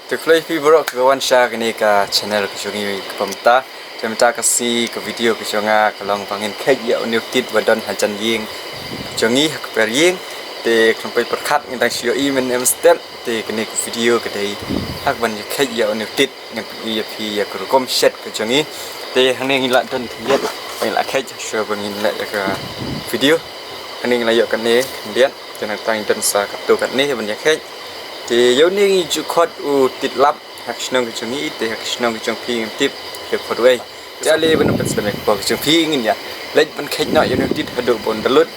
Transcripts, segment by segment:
Tuklay piborok kawan sya kini ka channel kejungi pemta kasih ke video kejonga kalong pangin kek ya unitit badan hajan ying kejongi hak perying te sampai perkat ngintang sio men step te kini ke video kedai hak ban kek ya unitit ngin iya pi ya kerukom set kejongi te hane ngilak dan tiat ngilak kek sio bangin lek ke video hane nglayok kene kemudian jangan tang dan sa kaptu kat ni ban kek thì dấu ni chụp khót u tịt lắm hạt nông cái chung ý thì hạt nông cái chung phi tiếp được phật vậy cha lê bên bên sân cái chung phi như nhá lấy bên khách nói dấu tịt hạt độ bồn đứt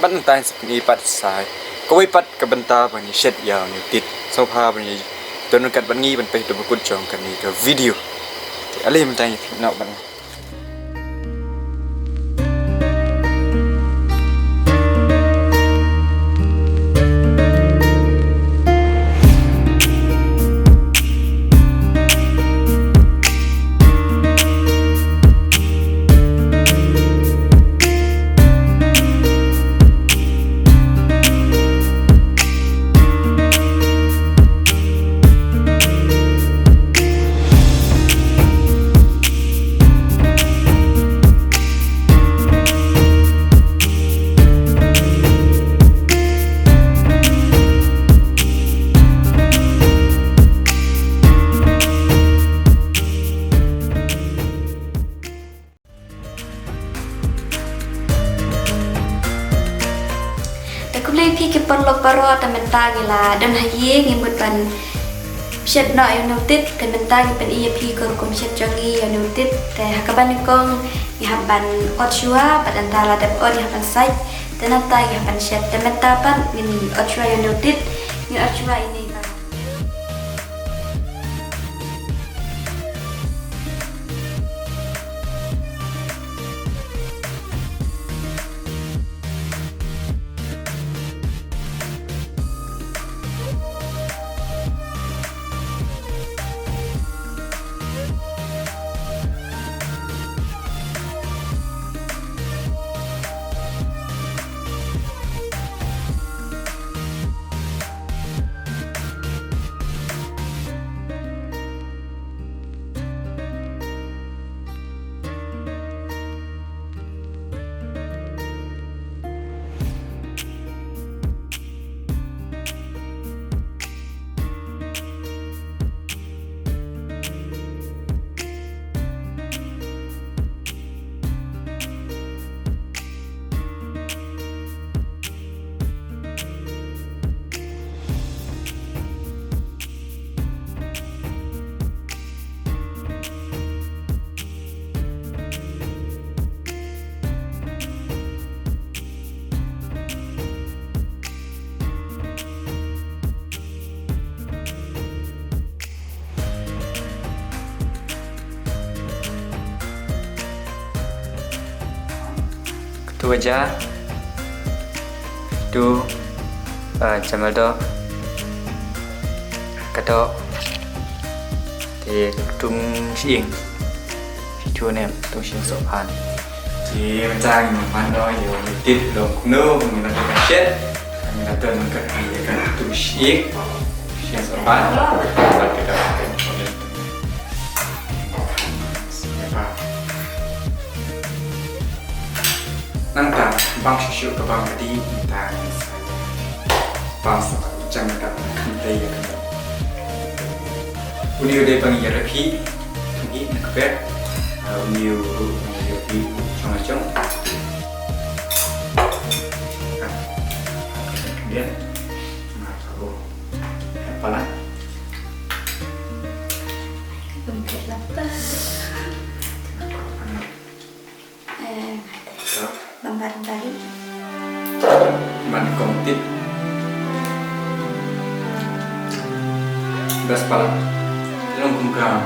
bắt tay đi bắt sai có mấy bắt cái bên ta bên set giàu nhiều tịt sau pha bên tôi nói cắt bên nghi bên phải tôi muốn chọn cái video thì lê bên tay nói bên Kulay pi ke perlo paro tamenta gila dan haye ngimut ban shet no yo notit tamenta pen iya pi ko kom shet jangi yo notit te hakaban kong yaban otshua badantala te od yaban sai tenata yaban shet tamenta pan min otshua yo notit ni otshua ini tu aja tu jamal do kato thì tung xiên chua nem tung xiên sổ pan thì mình trang mình pan đó nhiều mình tít lồng nước mình là cái chết mình là tên mình cần cái tung xiên sổ pan và cái đó năng tang bang shishu ke bang di tang bang jangan kat kantai ya kan uniu de bang ya rapi tungi nak bet uniu ya pi chong kemudian taruh apa lah Bambaran tadi man kontit bas pala long kumkam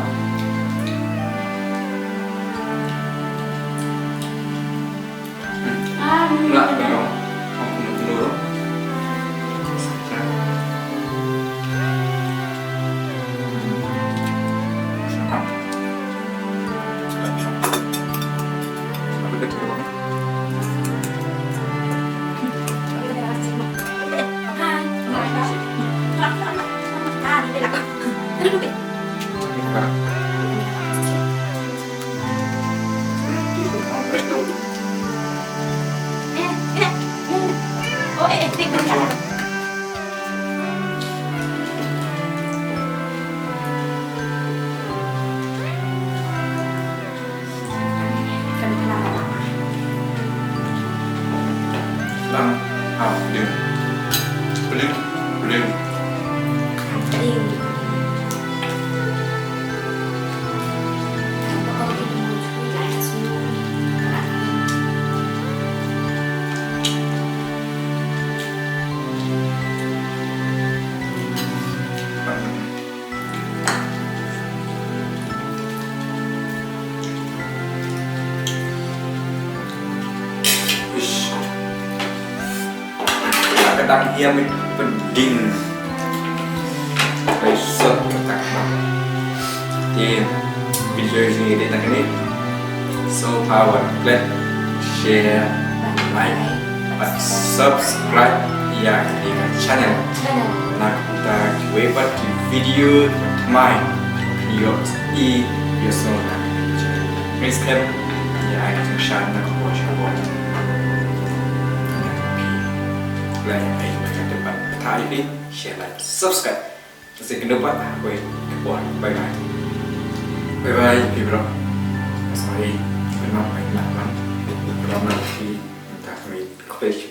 nggak dong aku menurut aku betul. Lăng học đừng Blue Blue Kadang ia penting besok kita di video ini di tengah ini so power click share like but subscribe ya di channel nak kita buat di video main video i biasanya misal ya kita share nak buat like macam depan tadi ni share like subscribe terus ke depan aku buat bye bye bro sorry kenapa nak lagi entah kami kepes